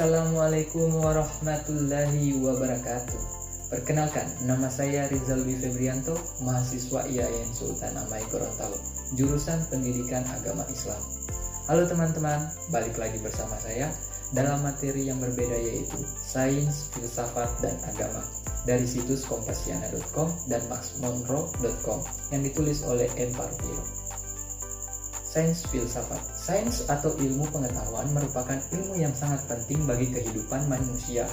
Assalamualaikum warahmatullahi wabarakatuh. Perkenalkan, nama saya Rizal Dwi Febrianto, mahasiswa IAIN Sultan Amai Gorontalo, jurusan Pendidikan Agama Islam. Halo teman-teman, balik lagi bersama saya dalam materi yang berbeda yaitu Sains, Filsafat, dan Agama dari situs kompasiana.com dan maxmonroe.com yang ditulis oleh M. Parvilo. Sains filsafat. Sains atau ilmu pengetahuan merupakan ilmu yang sangat penting bagi kehidupan manusia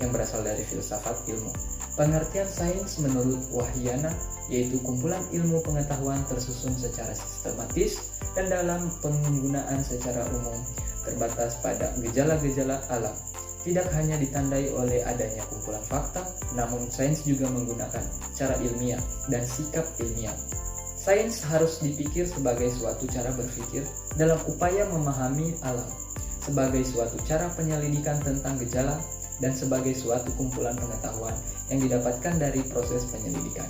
yang berasal dari filsafat ilmu. Pengertian sains menurut Wahyana yaitu kumpulan ilmu pengetahuan tersusun secara sistematis dan dalam penggunaan secara umum terbatas pada gejala-gejala alam. Tidak hanya ditandai oleh adanya kumpulan fakta, namun sains juga menggunakan cara ilmiah dan sikap ilmiah. Sains harus dipikir sebagai suatu cara berpikir dalam upaya memahami alam, sebagai suatu cara penyelidikan tentang gejala, dan sebagai suatu kumpulan pengetahuan yang didapatkan dari proses penyelidikan.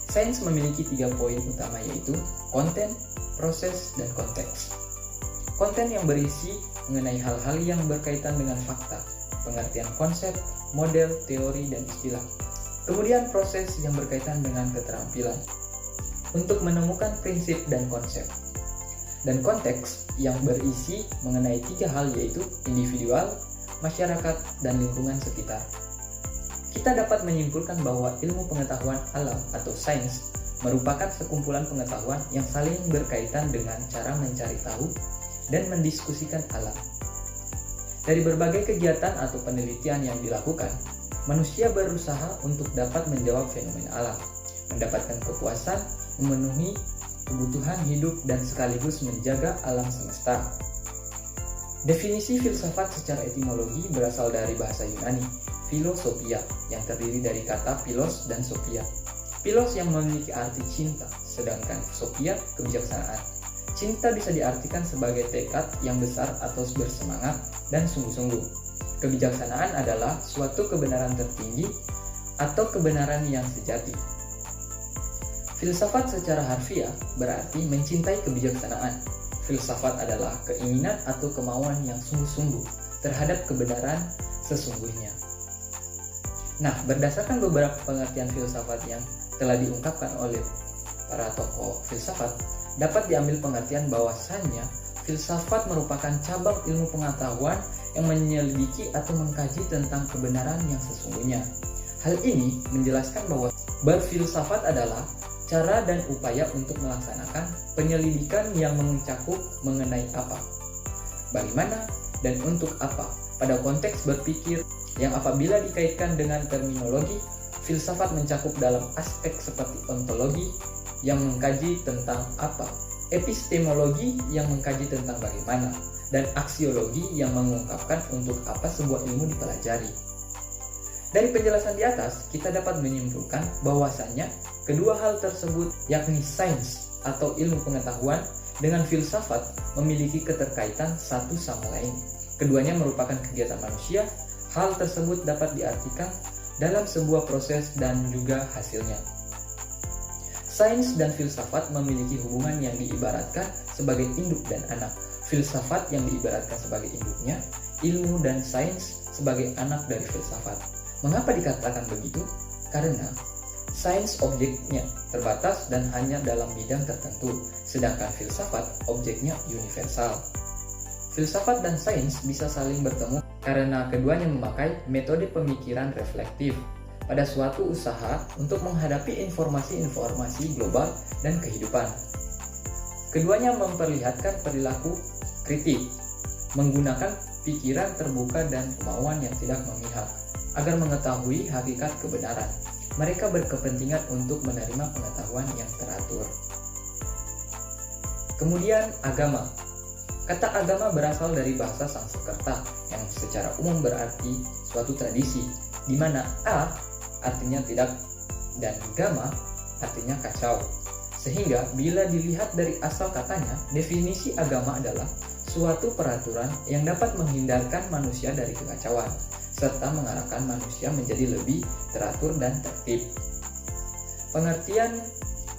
Sains memiliki 3 poin utama yaitu konten, proses, dan konteks. Konten yang berisi mengenai hal-hal yang berkaitan dengan fakta, pengertian konsep, model, teori, dan istilah. Kemudian proses yang berkaitan dengan keterampilan untuk menemukan prinsip dan konsep, dan konteks yang berisi mengenai 3 hal yaitu individual, masyarakat, dan lingkungan sekitar. Kita dapat menyimpulkan bahwa ilmu pengetahuan alam atau sains merupakan sekumpulan pengetahuan yang saling berkaitan dengan cara mencari tahu dan mendiskusikan alam. Dari berbagai kegiatan atau penelitian yang dilakukan, manusia berusaha untuk dapat menjawab fenomena alam, mendapatkan kepuasan, memenuhi kebutuhan hidup, dan sekaligus menjaga alam semesta. Definisi filsafat secara etimologi berasal dari bahasa Yunani, philosophia, yang terdiri dari kata philos dan sophia. Philos yang memiliki arti cinta, sedangkan sophia kebijaksanaan. Cinta bisa diartikan sebagai tekad yang besar atau bersemangat dan sungguh-sungguh. Kebijaksanaan adalah suatu kebenaran tertinggi atau kebenaran yang sejati. Filsafat secara harfiah berarti mencintai kebijaksanaan. Filsafat adalah keinginan atau kemauan yang sungguh-sungguh terhadap kebenaran sesungguhnya. Nah, berdasarkan beberapa pengertian filsafat yang telah diungkapkan oleh para tokoh filsafat, dapat diambil pengertian bahwasannya filsafat merupakan cabang ilmu pengetahuan yang menyelidiki atau mengkaji tentang kebenaran yang sesungguhnya. Hal ini menjelaskan bahwa berfilsafat adalah cara dan upaya untuk melaksanakan penyelidikan yang mencakup mengenai apa, bagaimana, dan untuk apa pada konteks berpikir yang apabila dikaitkan dengan terminologi, filsafat mencakup dalam aspek seperti ontologi yang mengkaji tentang apa, epistemologi yang mengkaji tentang bagaimana, dan aksiologi yang mengungkapkan untuk apa sebuah ilmu dipelajari. Dari penjelasan di atas, kita dapat menyimpulkan bahwasannya kedua hal tersebut, yakni sains atau ilmu pengetahuan dengan filsafat, memiliki keterkaitan satu sama lain. Keduanya merupakan kegiatan manusia. Hal tersebut dapat diartikan dalam sebuah proses dan juga hasilnya. Sains dan filsafat memiliki hubungan yang diibaratkan sebagai induk dan anak. Filsafat yang diibaratkan sebagai induknya, ilmu dan sains sebagai anak dari filsafat. Mengapa dikatakan begitu? Karena sains objeknya terbatas dan hanya dalam bidang tertentu, sedangkan filsafat objeknya universal. Filsafat dan sains bisa saling bertemu karena keduanya memakai metode pemikiran reflektif pada suatu usaha untuk menghadapi informasi-informasi global dan kehidupan. Keduanya memperlihatkan perilaku kritik, menggunakan pikiran terbuka dan kemauan yang tidak memihak agar mengetahui hakikat kebenaran. Mereka berkepentingan untuk menerima pengetahuan yang teratur. Kemudian agama. Kata agama berasal dari bahasa Sanskerta yang secara umum berarti suatu tradisi, di mana a artinya tidak dan gama artinya kacau. Sehingga bila dilihat dari asal katanya, definisi agama adalah suatu peraturan yang dapat menghindarkan manusia dari kekacauan, serta mengarahkan manusia menjadi lebih teratur dan tertib. Pengertian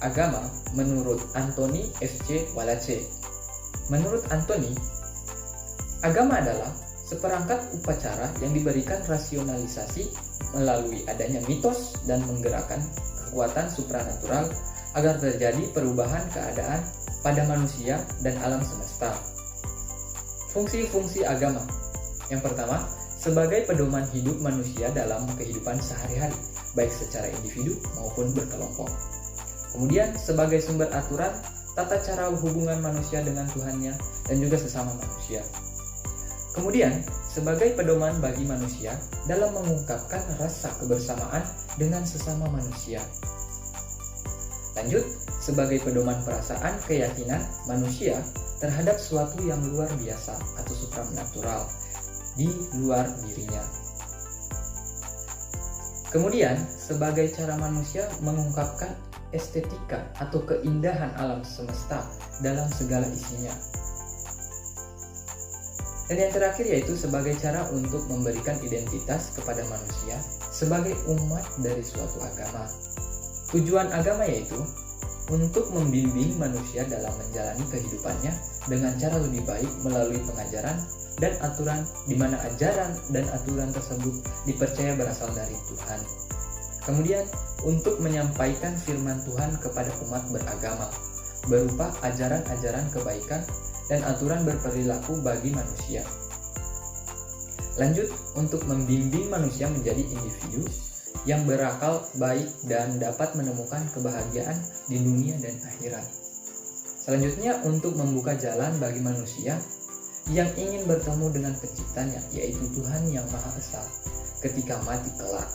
agama menurut Anthony F.C. Wallasey. Menurut Anthony, agama adalah seperangkat upacara yang diberikan rasionalisasi melalui adanya mitos dan menggerakkan kekuatan supranatural agar terjadi perubahan keadaan pada manusia dan alam semesta. Fungsi-fungsi agama. Yang pertama, sebagai pedoman hidup manusia dalam kehidupan sehari-hari, baik secara individu maupun berkelompok. Kemudian, sebagai sumber aturan tata cara hubungan manusia dengan Tuhannya dan juga sesama manusia. Kemudian, sebagai pedoman bagi manusia dalam mengungkapkan rasa kebersamaan dengan sesama manusia. Lanjut, sebagai pedoman perasaan keyakinan manusia terhadap suatu yang luar biasa atau supranatural di luar dirinya. Kemudian, sebagai cara manusia mengungkapkan estetika atau keindahan alam semesta dalam segala isinya. Dan yang terakhir yaitu sebagai cara untuk memberikan identitas kepada manusia sebagai umat dari suatu agama. Tujuan agama yaitu untuk membimbing manusia dalam menjalani kehidupannya dengan cara lebih baik melalui pengajaran dan aturan di mana ajaran dan aturan tersebut dipercaya berasal dari Tuhan. Kemudian untuk menyampaikan firman Tuhan kepada umat beragama berupa ajaran-ajaran kebaikan dan aturan berperilaku bagi manusia. Lanjut, untuk membimbing manusia menjadi individu yang berakal baik dan dapat menemukan kebahagiaan di dunia dan akhirat. Selanjutnya, untuk membuka jalan bagi manusia yang ingin bertemu dengan penciptanya, yaitu Tuhan yang Maha Esa ketika mati kelak.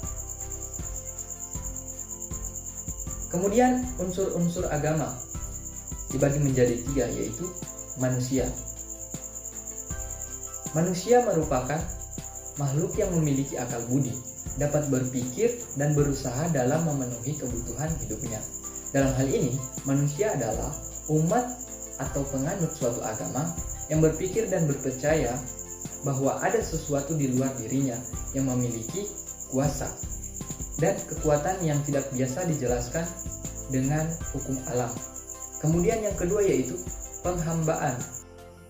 Kemudian unsur-unsur agama dibagi menjadi 3, yaitu manusia. Manusia merupakan makhluk yang memiliki akal budi, dapat berpikir dan berusaha dalam memenuhi kebutuhan hidupnya. Dalam hal ini, manusia adalah umat atau penganut suatu agama yang berpikir dan berpercaya bahwa ada sesuatu di luar dirinya yang memiliki kuasa dan kekuatan yang tidak biasa dijelaskan dengan hukum alam. Kemudian yang kedua yaitu penghambaan.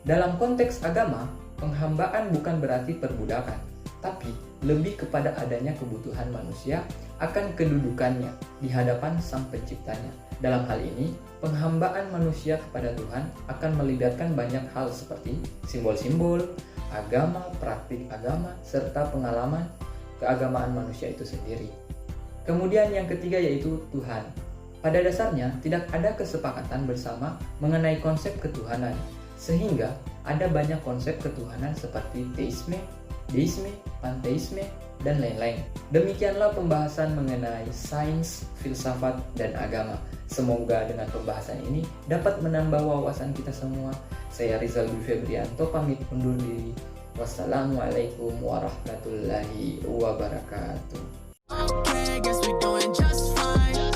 Dalam konteks agama, penghambaan bukan berarti perbudakan, tapi lebih kepada adanya kebutuhan manusia akan kedudukannya di hadapan Sang Penciptanya. Dalam hal ini, penghambaan manusia kepada Tuhan akan melibatkan banyak hal seperti simbol-simbol, agama, praktik agama, serta pengalaman keagamaan manusia itu sendiri. Kemudian yang ketiga yaitu Tuhan. Pada dasarnya, tidak ada kesepakatan bersama mengenai konsep ketuhanan, sehingga ada banyak konsep ketuhanan seperti teisme, deisme, panteisme, dan lain-lain. Demikianlah pembahasan mengenai sains, filsafat, dan agama. Semoga dengan pembahasan ini dapat menambah wawasan kita semua. Saya Rizal Dwi Febrianto pamit undur diri. Wassalamualaikum warahmatullahi wabarakatuh. Okay, guess we doing just fine.